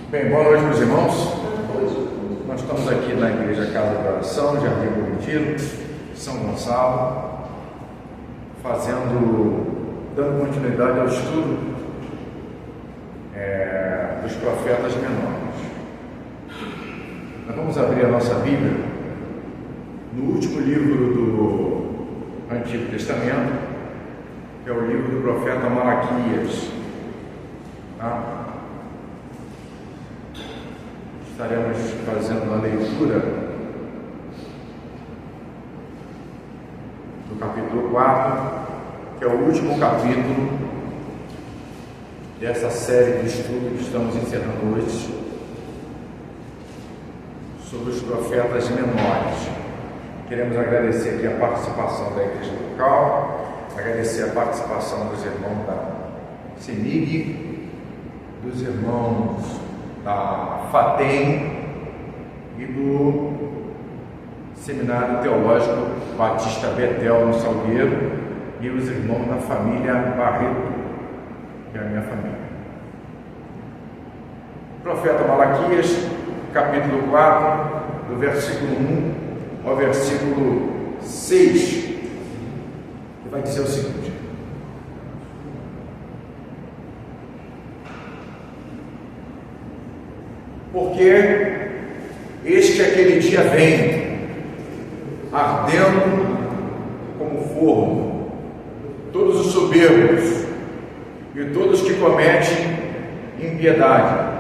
Bem, boa noite, meus irmãos. Nós estamos aqui na Igreja Casa de Oração, Jardim Bonitinho, São Gonçalo, dando continuidade ao estudo dos profetas menores. Nós vamos abrir a nossa Bíblia no último livro do Antigo Testamento, que é o livro do profeta Malaquias. Tá? Estaremos fazendo a leitura do capítulo 4, que é o último capítulo dessa série de estudo que estamos encerrando hoje, sobre os profetas menores. Queremos agradecer aqui a participação da igreja local, agradecer a participação dos irmãos da CEMIG, dos irmãos da FATEM e do Seminário Teológico Batista Betel, no Salgueiro, e os irmãos da família Barreto, que é a minha família. Profeta Malaquias, capítulo 4, do versículo 1 ao versículo 6, que vai dizer o seguinte: porque este aquele dia vem, ardendo como forno, todos os soberbos e todos que cometem impiedade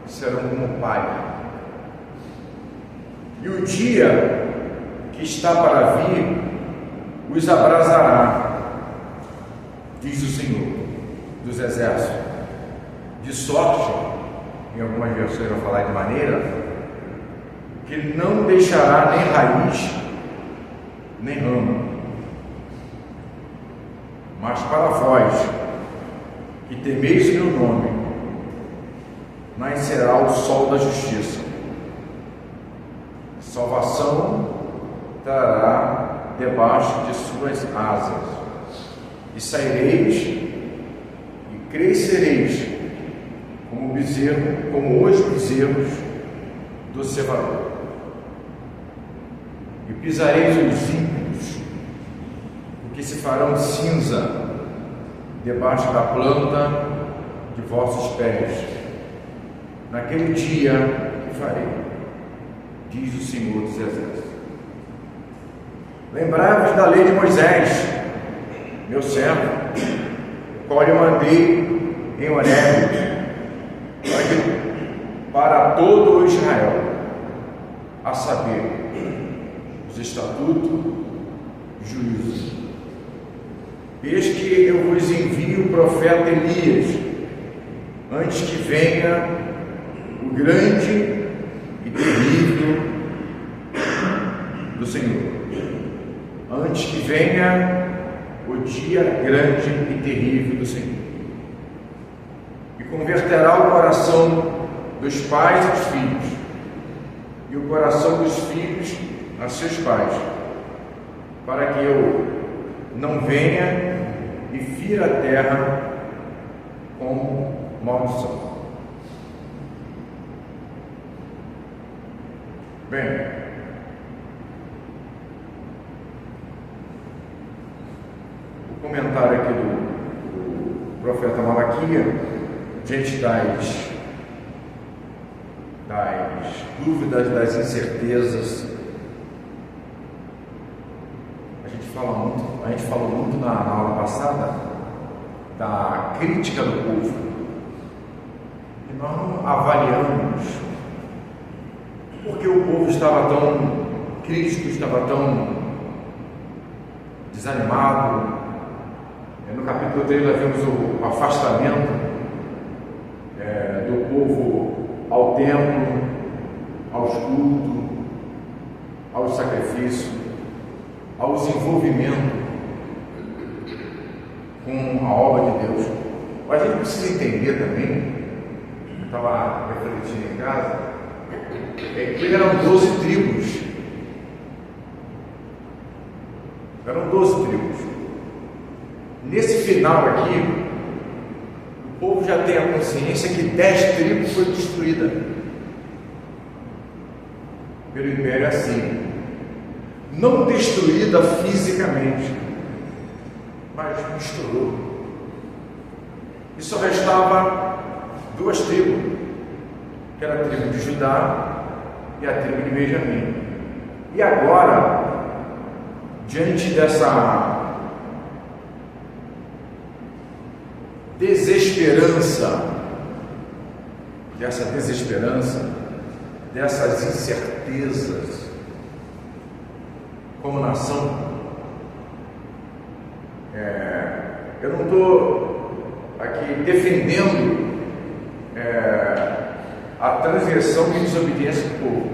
serão como palha, e o dia que está para vir os abrasará, diz o Senhor dos Exércitos, de sorte, em algumas versões vai falar de maneira, que não deixará nem raiz, nem ramo. Mas para vós, que temeis meu nome, nascerá o sol da justiça. Salvação trará debaixo de suas asas, e saireis e crescereis como os bezerros do cevador, e pisareis os ímpios, porque se farão cinza debaixo da planta de vossos pés, naquele dia que farei, diz o Senhor dos Exércitos. Lembrai-vos da lei de Moisés, meu servo, o qual eu mandei em Horebe, para todo o Israel, a saber, os estatutos, juízos. Eis que eu vos envio o profeta Elias, antes que venha o grande e terrível do Senhor, antes que venha o dia grande e terrível do Senhor, e converterá o coração dos pais aos filhos, e o coração dos filhos a seus pais, para que eu não venha e fira a terra com maldição. Bem, o comentário aqui do profeta Malaquias, diante das dúvidas, das incertezas. A gente falou muito na aula passada da crítica do povo, e nós não avaliamos porque o povo estava tão crítico, estava tão desanimado. No capítulo 3 nós vemos o afastamento do povo ao templo, aos cultos, ao sacrifício, ao desenvolvimento com a obra de Deus. Mas a gente precisa entender também, eu estava refletindo em casa, que eram 12 tribos. Eram 12 tribos. Nesse final aqui, o o povo já tem a consciência que 10 tribos foi destruída pelo Império Assírio, não destruída fisicamente, mas misturou, e só restava 2 tribos, que era a tribo de Judá e a tribo de Benjamim. E agora, diante dessa desesperança, dessas incertezas, como nação, eu não estou aqui defendendo a transgressão e desobediência do povo,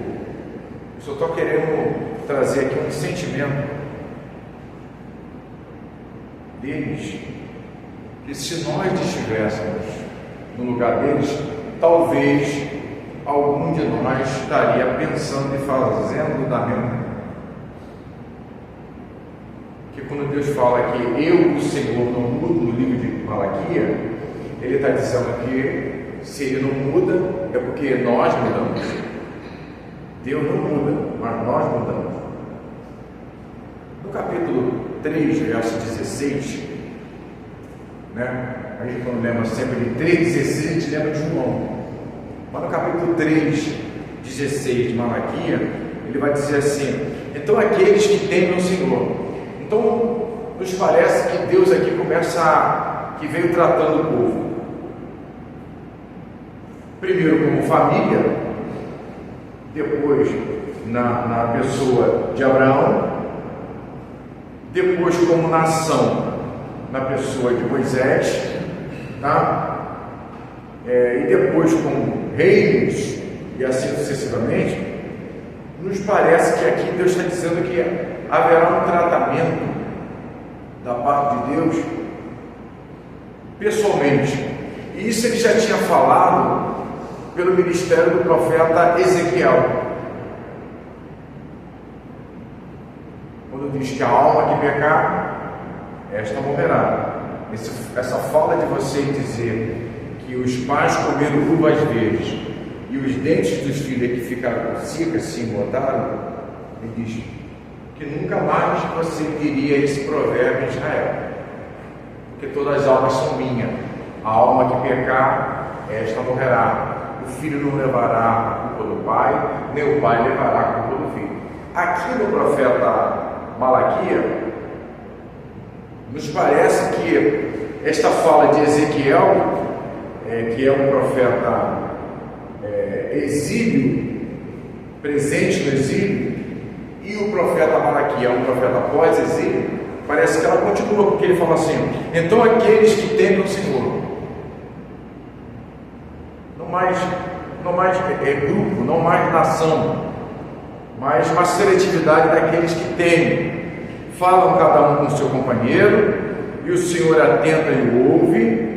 eu só estou querendo trazer aqui um sentimento deles, que se nós estivéssemos no lugar deles, talvez algum de nós estaria pensando e fazendo da mesma. Que quando Deus fala que eu, o Senhor, não mudo, no livro de Malaquias, Ele está dizendo que se Ele não muda, é porque nós mudamos. Deus não muda, mas nós mudamos. No capítulo 3, verso 16, a gente não lembra sempre de 3,16, a gente lembra de João. Mas no capítulo 3, 16 de Malaquias, ele vai dizer assim: então aqueles que temem o Senhor. Então nos parece que Deus aqui que veio tratando o povo, primeiro como família, depois na pessoa de Abraão, depois como nação, na pessoa de Moisés, e depois como reinos, e assim sucessivamente. Nos parece que aqui Deus está dizendo que haverá um tratamento da parte de Deus pessoalmente, e isso ele já tinha falado pelo ministério do profeta Ezequiel, quando diz que a alma que pecar, esta morrerá. Essa fala de você dizer que os pais comeram uvas verdes e os dentes dos filhos que ficaram secas se engordaram, ele diz que nunca mais você diria esse provérbio em Israel, porque todas as almas são minhas. A alma que pecar, esta morrerá. O filho não levará a culpa do pai, nem o pai levará a culpa do filho. Aqui no profeta Malaquias, nos parece que esta fala de Ezequiel, que é um profeta exílio, presente no exílio, e o profeta Malaquias é um profeta pós-exílio, parece que ela continua, porque ele fala assim: então aqueles que temem o Senhor, não mais grupo, não mais nação, mas uma seletividade daqueles que temem, falam cada um com o seu companheiro, e o Senhor atenta e ouve,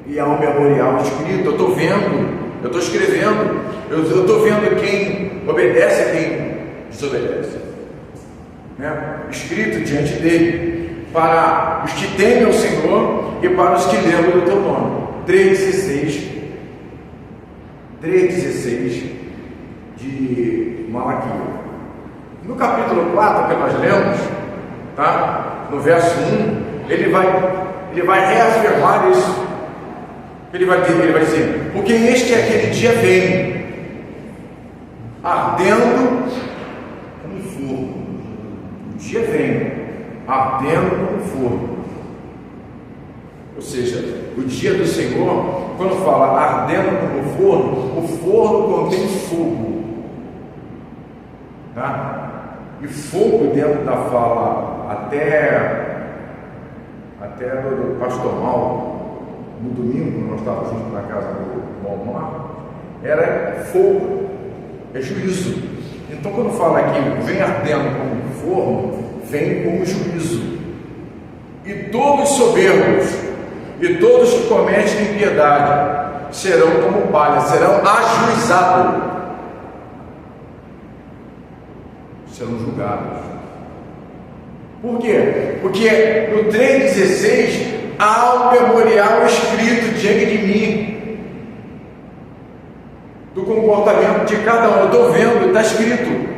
e há um memorial escrito. Eu estou vendo, eu estou escrevendo, eu estou vendo quem obedece e quem desobedece, escrito diante dele, para os que temem ao Senhor e para os que lembram do teu nome. 3,16 de Malaquias. No capítulo 4 que nós lemos, no verso 1, ele vai reafirmar isso. Ele vai dizer: porque este é aquele dia vem, ardendo como forno. O dia vem, ardendo como forno. Ou seja, o dia do Senhor, quando fala ardendo como forno, o forno contém fogo, e fogo dentro da fala, até do pastor Mauro, no domingo, quando nós estávamos juntos na casa do Almar, era fogo, é juízo. Então quando fala aqui, vem ardendo como forno, vem como juízo. E todos soberbos, e todos que cometem impiedade, serão como palha, serão ajuizados, serão julgados. Por quê? Porque no 3,16 há um memorial escrito diante de mim do comportamento de cada um. Eu estou vendo, está escrito.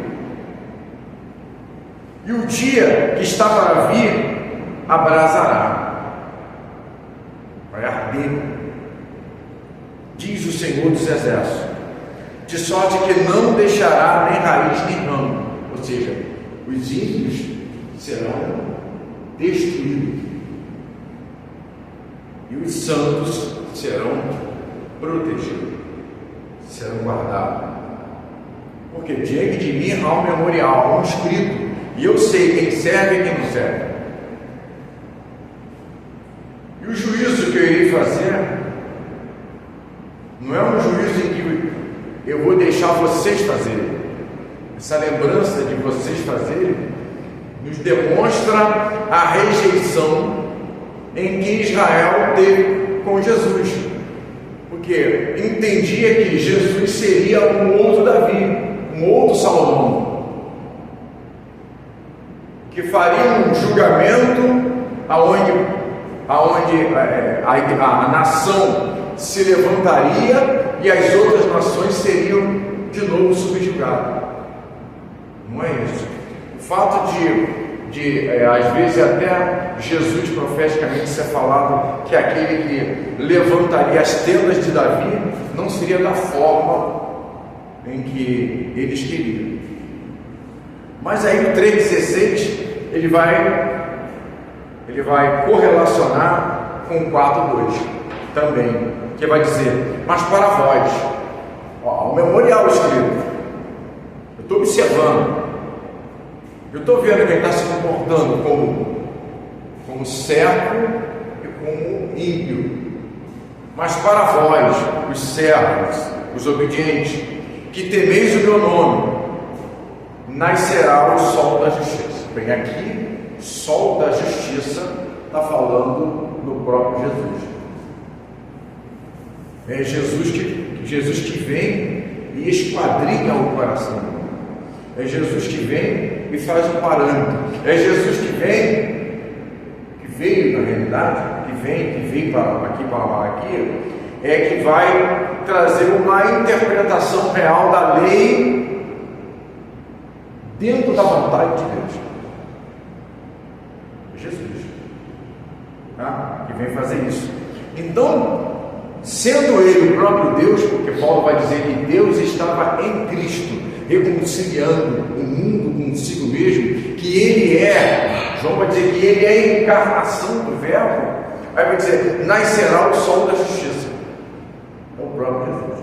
E o dia que está para vir abrasará, vai arder, diz o Senhor dos Exércitos, de sorte que não deixará nem raiz nem ramo. Ou seja, os ímpios serão destruídos e os santos serão protegidos, serão guardados. Porque diante de mim há um memorial, há um escrito, e eu sei quem serve e quem não serve. E o juízo que eu irei fazer não é um juízo em que eu vou deixar vocês fazerem. Essa lembrança de vocês fazerem nos demonstra a rejeição em que Israel teve com Jesus, porque entendia que Jesus seria um outro Davi, um outro Salomão, que faria um julgamento aonde a nação se levantaria e as outras nações seriam de novo subjugadas. Não é isso. O fato de às vezes até Jesus profeticamente ser falado que aquele que levantaria as tendas de Davi não seria da forma em que eles queriam. Mas aí no 3,16 ele vai correlacionar com o 4,2 também, que vai dizer: mas para vós, o memorial escrito, eu estou observando, eu estou vendo que ele está se comportando como servo e como ímpio. Mas para vós, os servos, os obedientes, que temeis o meu nome, nascerá o sol da justiça. Bem, aqui, sol da justiça está falando do próprio Jesus. É Jesus que vem e esquadrinha o coração. É Jesus que vem e faz um parâmetro. É Jesus que veio na realidade, que veio para aqui, é que vai trazer uma interpretação real da lei dentro da vontade de Deus. Jesus, que vem fazer isso. Então, sendo ele o próprio Deus, porque Paulo vai dizer que Deus estava em Cristo, reconciliando o mundo consigo mesmo, que ele João vai dizer que ele é a encarnação do verbo, aí vai dizer: nascerá o sol da justiça. É o próprio Jesus.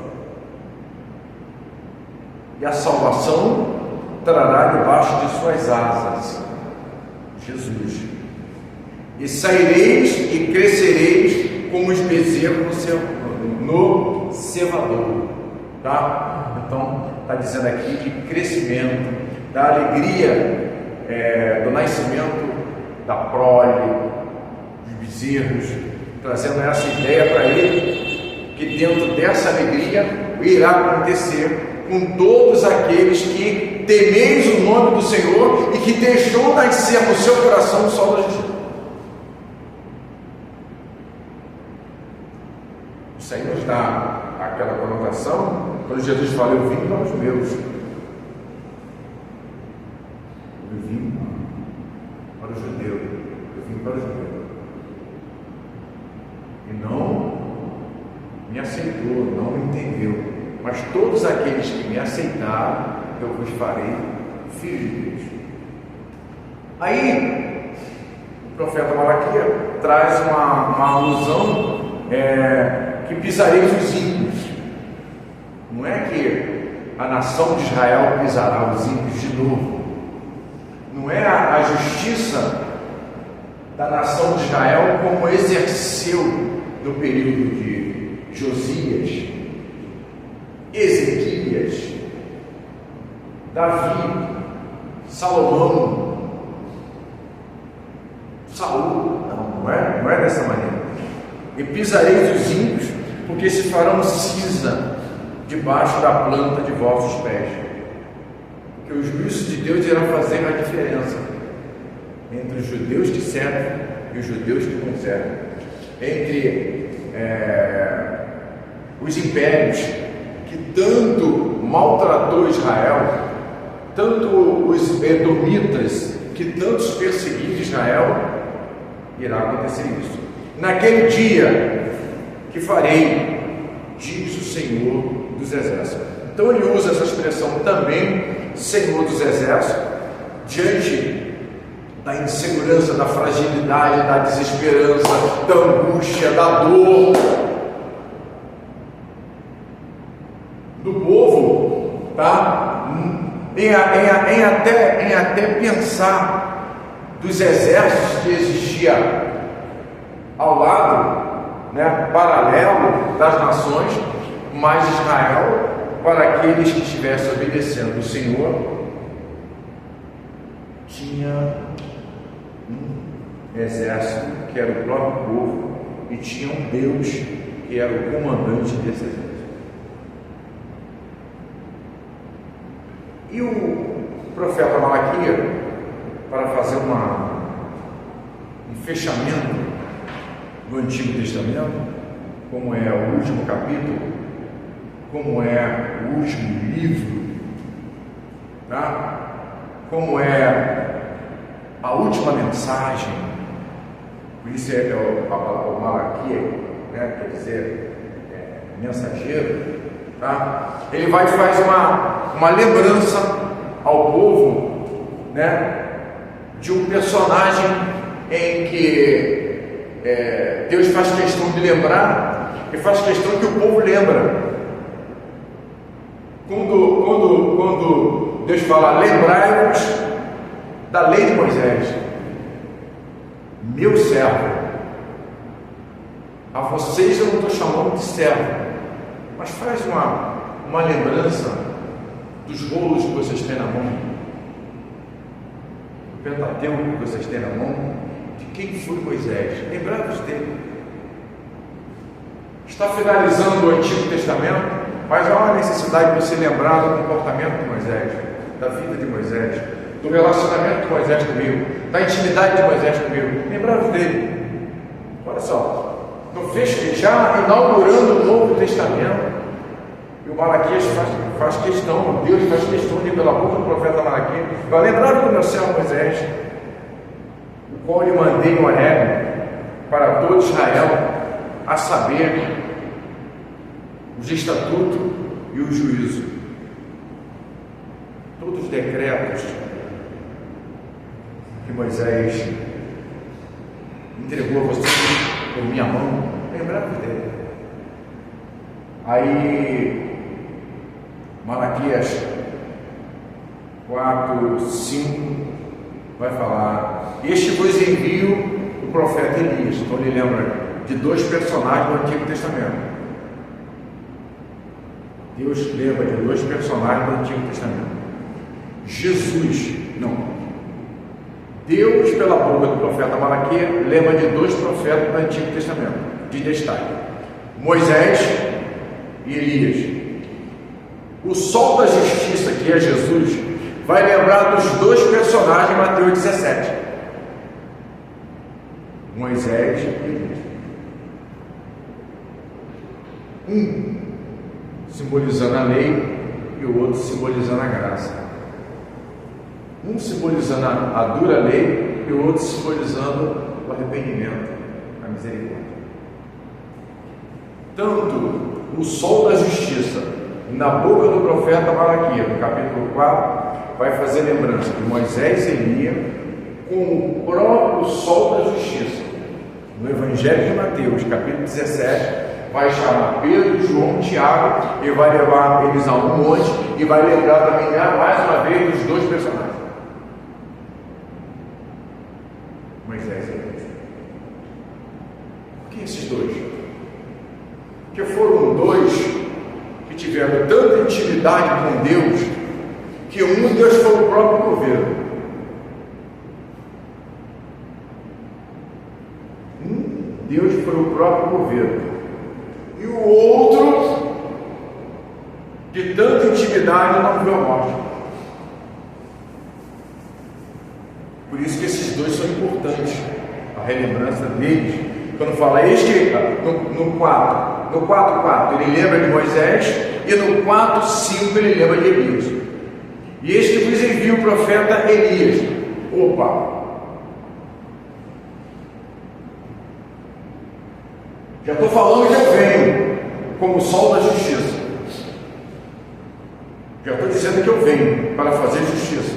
E a salvação trará debaixo de suas asas Jesus. E saireis e crescereis como os bezerros no cevador. Tá? Então, está dizendo aqui de crescimento, da alegria do nascimento da prole, dos bezerros, trazendo essa ideia para ele, que dentro dessa alegria irá acontecer com todos aqueles que temeis o nome do Senhor e que deixou nascer no seu coração o sol da justiça. Isso aí nos dá aquela conotação quando Jesus fala: eu vim para os meus. Eu vim para o judeu. Eu vim para o judeu. E não me aceitou, não me entendeu. Mas todos aqueles que me aceitaram, eu vos farei filhos de Deus. Aí, o profeta Malaquias traz uma alusão que pisareis os ímpios. Não é que a nação de Israel pisará os ímpios de novo. Não é a justiça da nação de Israel como exerceu no período de Josias, Ezequias, Davi, Salomão, Saul. Não é dessa maneira. E pisareis os ímpios, porque se farão cinza debaixo da planta de vossos pés. Porque os juízos de Deus irão fazer a diferença entre os judeus que servem e os judeus que não servem. entre os impérios que tanto maltratou Israel, tanto os edomitas que tantos perseguiram Israel, irá acontecer isso. Naquele dia que farei, diz o Senhor dos Exércitos. Então ele usa essa expressão também, Senhor dos Exércitos, diante da insegurança, da fragilidade, da desesperança, da angústia, da dor do povo, tá? Em até pensar dos exércitos que existia ao lado, né, paralelo das nações, mas Israel, para aqueles que estivessem obedecendo o Senhor, tinha um exército que era o próprio povo e tinha um Deus que era o comandante desse exército. E o profeta Malaquias, para fazer um fechamento do Antigo Testamento, como é o último capítulo, como é o último livro, tá? Como é a última mensagem, por isso o Malaquias, né? Quer dizer, mensageiro, tá? Ele vai e faz uma lembrança ao povo, né? De um personagem em que Deus faz questão de lembrar, e faz questão que o povo lembra. Quando Deus fala, lembrai-vos da lei de Moisés, meu servo. A vocês eu não estou chamando de servo, mas faz uma lembrança dos rolos que vocês têm na mão, do Pentateuco que vocês têm na mão, de quem foi Moisés. Lembrai-vos dele. Está finalizando o Antigo Testamento, mas há uma necessidade de você lembrar do comportamento de Moisés, da vida de Moisés, do relacionamento de Moisés comigo, da intimidade de Moisés comigo. Lembrar-vos dele. Olha só, no fecho, já inaugurando o Novo Testamento, e o Malaquias faz questão, Deus faz questão de, pela boca do profeta Malaquias, para lembrar do meu servo Moisés, o qual lhe mandei no Horebe para todo Israel, a saber, os estatutos e o juízo, todos os decretos que Moisés entregou a vocês por minha mão, lembrava dele. Aí Malaquias 4, 5 vai falar: este vos envio o profeta Elias. Então ele lembra de dois personagens do Antigo Testamento. Deus lembra de dois personagens do Antigo Testamento. Jesus, não. Deus, pela boca do profeta Malaquias, lembra de dois profetas do Antigo Testamento, de destaque: Moisés e Elias. O sol da justiça, que é Jesus, vai lembrar dos dois personagens de Mateus 17: Moisés e Elias. Um simbolizando a lei e o outro simbolizando a graça. Um simbolizando a dura lei e o outro simbolizando o arrependimento, a misericórdia. Tanto o sol da justiça, na boca do profeta Malaquias, no capítulo 4, vai fazer lembrança de Moisés e Elias com o próprio sol da justiça. No Evangelho de Mateus, capítulo 17, vai chamar Pedro, João, Tiago e vai levar eles a um monte e vai lembrar também mais uma vez dos dois personagens, Moisés e Elias. Por que esses dois? Porque foram dois que tiveram tanta intimidade com Deus que um Deus foi o próprio governo. Deus foi o próprio governo. E o outro, de tanta intimidade, não viu a morte. Por isso que esses dois são importantes, a relembrança deles, quando fala este, no 4:4 ele lembra de Moisés, e no 4:5 ele lembra de Elias. E este que vos envia o profeta Elias. Opa! Já estou falando que eu venho como o sol da justiça. Já estou dizendo que eu venho para fazer justiça.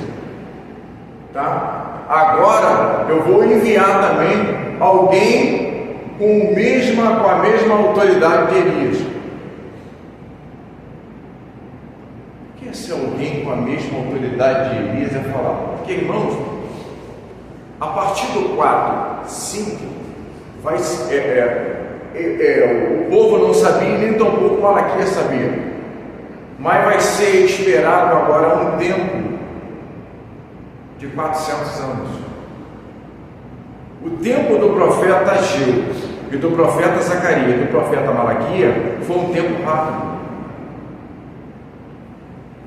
Tá? Agora eu vou enviar também alguém com a mesma autoridade de Elias. O que é ser alguém com a mesma autoridade de Elias é falar? Porque, irmãos, a partir do 4:5 vai o povo não sabia e nem tampouco Malaquias sabia, mas vai ser esperado agora um tempo de 400 anos. O tempo do profeta Ageu e do profeta Zacarias e do profeta Malaquias foi um tempo rápido.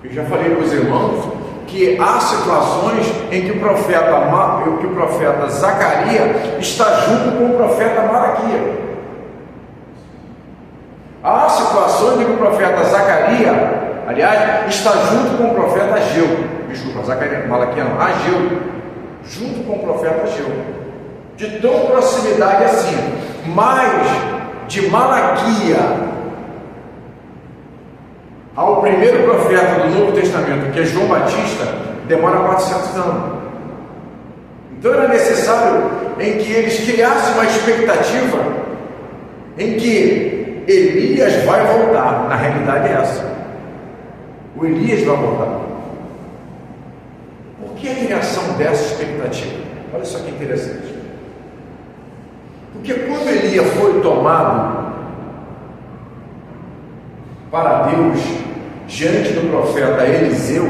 Eu já falei para os irmãos que há situações em que o profeta Zacarias está junto com o profeta Malaquias. Há situações em que o profeta Zacarias, aliás, está junto com o profeta Ageu. Desculpa, Malaquias não, Ageu, junto com o profeta Ageu. De tão proximidade assim. Mas de Malaquias ao primeiro profeta do Novo Testamento, que é João Batista, demora 400 anos. Então era necessário em que eles criassem uma expectativa em que Elias vai voltar. Na realidade é essa. O Elias vai voltar. Por que a criação dessa expectativa? Olha só que interessante. Porque quando Elias foi tomado para Deus diante do profeta Eliseu,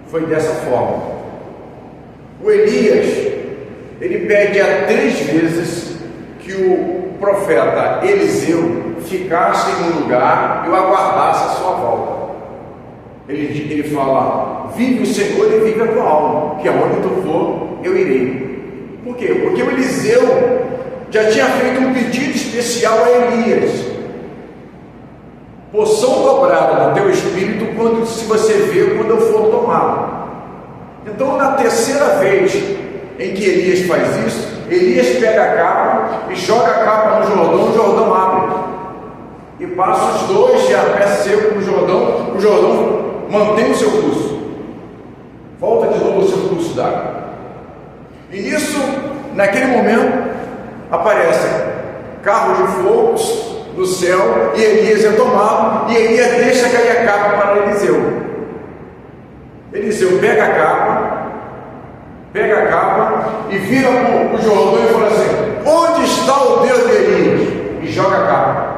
foi dessa forma. O Elias, ele pede a 3 vezes que o profeta Eliseu ficasse em um lugar e o aguardasse a sua volta. Ele fala: vive o Senhor e vive a tua alma, que aonde tu for, eu irei. Por quê? Porque o Eliseu já tinha feito um pedido especial a Elias: porção dobrada no teu espírito se você vê quando eu for tomado. Então, na terceira vez em que Elias faz isso, Elias pega a capa e joga a capa no Jordão, o Jordão abre. E passa os 2 de a pé seco no Jordão, o Jordão mantém o seu curso. Volta de novo o seu curso d'água. E nisso, naquele momento, aparecem carros de fogo do céu, e Elias é tomado, e Elias deixa cair a capa para Eliseu. Eliseu pega a capa e vira para o Jordão e fala assim: onde está o Deus de Elias? E joga a capa.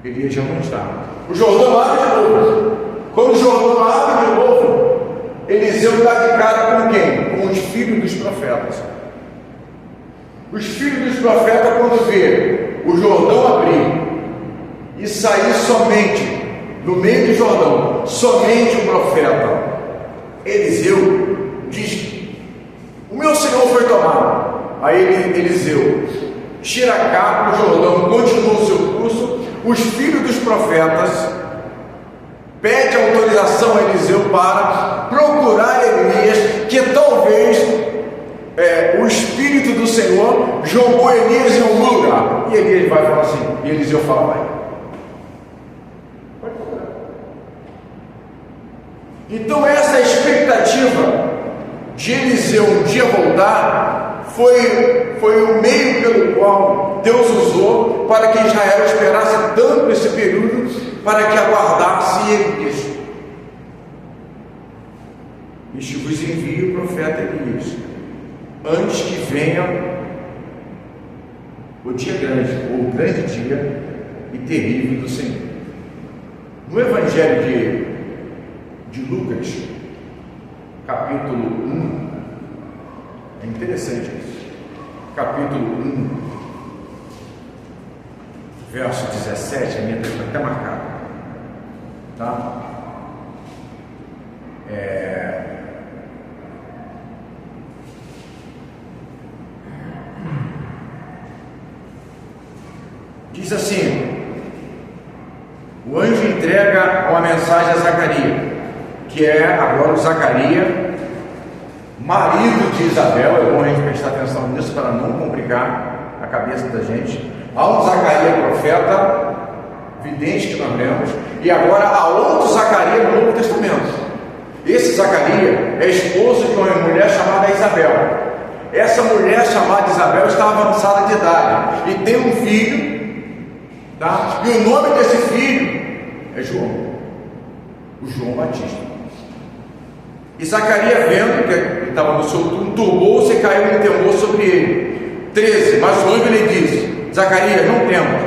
Elias já não está. O Jordão abre de novo. Quando o Jordão abre de novo, Eliseu está de cara com quem? Com os filhos dos profetas. Os filhos dos profetas, quando vê o Jordão abrir e sair somente no meio do Jordão, somente o profeta Eliseu, diz: o meu Senhor foi tomado. Aí Eliseu tira a capa, o Jordão continua o seu curso. Os filhos dos profetas pedem autorização a Eliseu para procurar Elias, que talvez o Espírito do Senhor jogou Elias em algum lugar. E Elias vai falar assim, e Eliseu fala: vai. Pode procurar. Então essa expectativa de Eliseu um dia voltar foi o meio pelo qual Deus usou para que Israel esperasse tanto esse período, para que aguardasse Elias. Este vos envia o profeta Elias, antes que venha o dia grande, ou o grande dia e terrível do Senhor. No Evangelho de Lucas, capítulo 1, é interessante isso, capítulo 1, verso 17, a minha está até marcada, tá? Diz assim: o anjo entrega uma mensagem a Zacarias, que é agora o Zacarias, marido de Isabel. É bom a gente prestar atenção nisso para não complicar a cabeça da gente. Há um Zacarias profeta, vidente, que nós lemos, e agora há outro Zacarias no Novo Testamento. Esse Zacarias é esposo de uma mulher chamada Isabel. Essa mulher chamada Isabel está avançada de idade e tem um filho, tá? E o nome desse filho é João, o João Batista. E Zacarias, vendo que ele estava no seu turno, turbou-se e caiu um temor sobre ele. 13, mas o anjo lhe disse: Zacarias, não temas,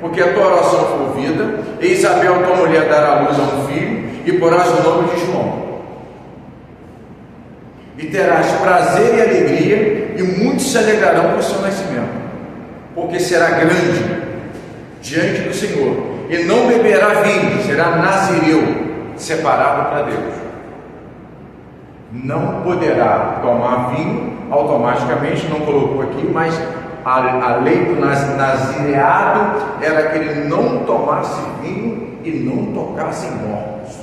porque a tua oração foi ouvida, e Isabel, tua mulher, dará à luz a um filho, e porás o nome de João. E terás prazer e alegria, e muitos se alegrarão com o seu nascimento, porque será grande diante do Senhor, e não beberá vinho, será nazireu, separado para Deus. Não poderá tomar vinho automaticamente, não colocou aqui, mas a lei do nazireado era que ele não tomasse vinho e não tocasse em mortos,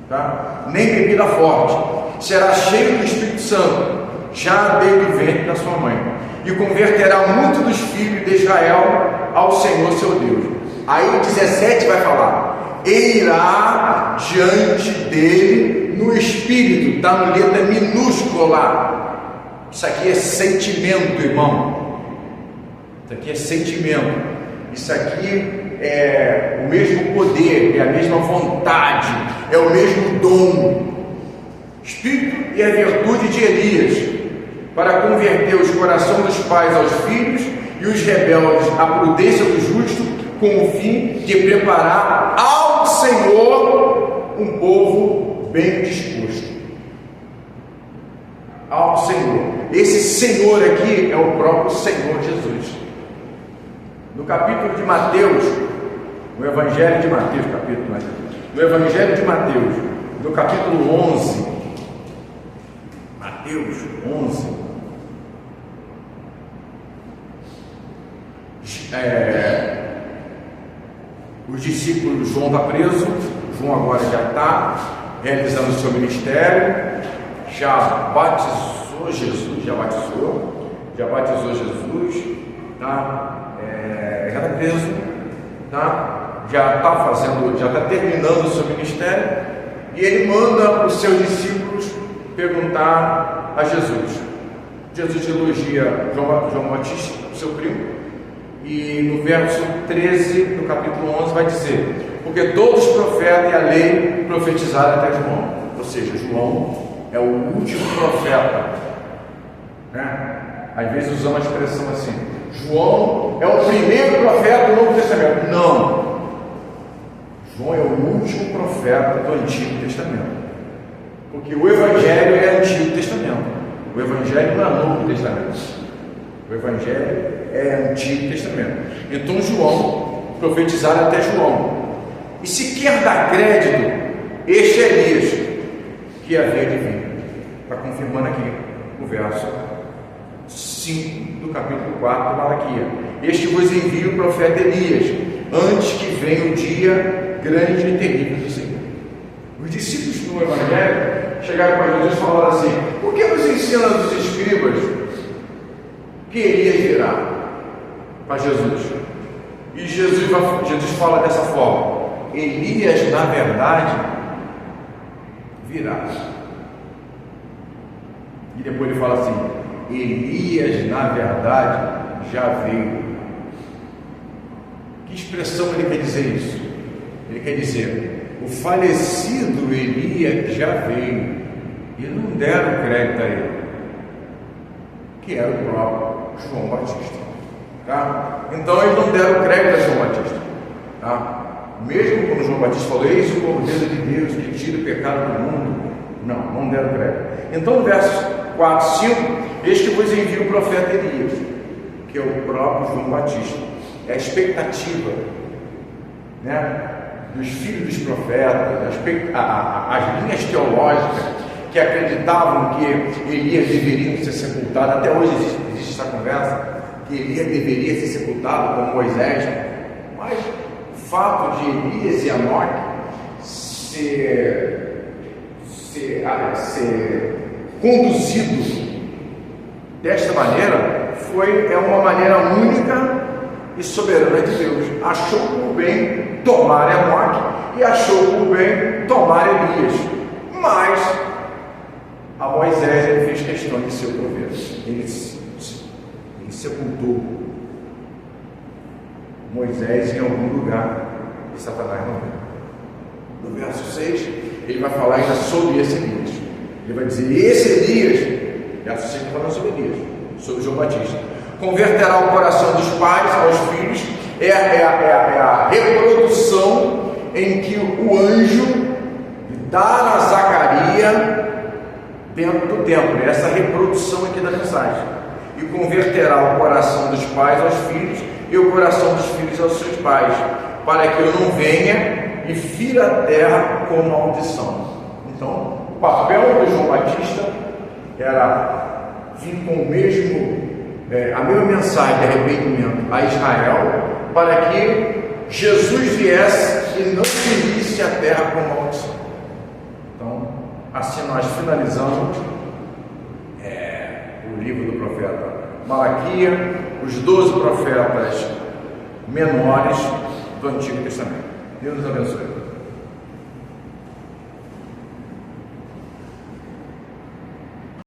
tá? Nem bebida forte. Será cheio do Espírito Santo, já desde o ventre da sua mãe, e converterá muito dos filhos de Israel ao Senhor seu Deus. Aí o 17 vai falar: e irá diante dele no Espírito. Está no letra minúscula. Isso aqui é sentimento, irmão. Isso aqui é sentimento. Isso aqui é o mesmo poder, é a mesma vontade, é o mesmo dom. Espírito e a virtude de Elias, para converter os corações dos pais aos filhos e os rebeldes à prudência do justo, com o fim de preparar ao Senhor um povo bem disposto. Ao Senhor. Esse Senhor aqui é o próprio Senhor Jesus. No capítulo de Mateus, no Evangelho de Mateus, no Evangelho de Mateus, no capítulo 11, Mateus 11, os discípulos, João está preso, João agora já está realizando o seu ministério, já batizou Jesus, já batizou Jesus, tá? Já está preso, tá? Já está terminando o seu ministério, e ele manda os seus discípulos perguntar a Jesus. Jesus elogia João Batista, seu primo, e no verso 13 do capítulo 11 vai dizer: porque todos os profetas e a lei profetizaram até João. Ou seja, João é o último profeta, né? Às vezes usamos a expressão assim: João é o primeiro profeta do Novo Testamento. Não, João é o último profeta do Antigo Testamento, porque o Evangelho é Antigo Testamento, o Evangelho não é Novo Testamento, o Evangelho é Antigo Testamento. Então João, profetizaram até João. E se quer dar crédito, este é Elias, que havia de vir. Está confirmando aqui o verso 5 do capítulo 4 de Malaquias: este vos envia o profeta Elias, antes que venha o dia grande e terrível do Senhor. Os discípulos no Evangelho chegaram para Jesus e falaram assim: por que nos ensina os escribas que Elias virá? Para Jesus. E Jesus fala dessa forma: Elias, na verdade, virá. E depois ele fala assim: Elias, na verdade, já veio. Que expressão ele quer dizer isso? Ele quer dizer: o falecido Elias já veio, e não deram crédito a ele, que era o próprio João Batista, tá? Então eles não deram crédito a João Batista, tá? Mesmo quando João Batista falou: eis o Cordeiro de Deus que tira o pecado do mundo, não deram crédito. Então no verso 4, 5, eis que vos envia o profeta Elias, que é o próprio João Batista. É a expectativa, né, dos filhos dos profetas, as linhas teológicas que acreditavam que Elias deveria ser sepultado. Até hoje existe essa conversa, que Elias deveria ser sepultado como Moisés, fato de Elias e Enoque ser conduzidos desta maneira é uma maneira única e soberana de Deus. Achou por bem tomar Enoque e achou por bem tomar Elias, mas a Moisés ele fez questão de ser o provedor. Ele sepultou Moisés em algum lugar e Satanás não viu. No verso 6, ele vai falar ainda sobre esse Elias. Ele vai dizer: esse Elias, verso 5 falando sobre Elias, sobre João Batista, converterá o coração dos pais aos filhos. É a reprodução em que o anjo dá a Zacarias dentro do templo. Essa reprodução aqui da mensagem. E converterá o coração dos pais aos filhos e o coração dos filhos aos seus pais, para que eu não venha e fira a terra com maldição. Então, o papel de João Batista era vir com a mesma mensagem de arrependimento a Israel, para que Jesus viesse e não ferisse a terra com maldição. Então, assim nós finalizamos o livro do profeta Malaquias, os 12 profetas menores do Antigo Testamento. Deus nos abençoe.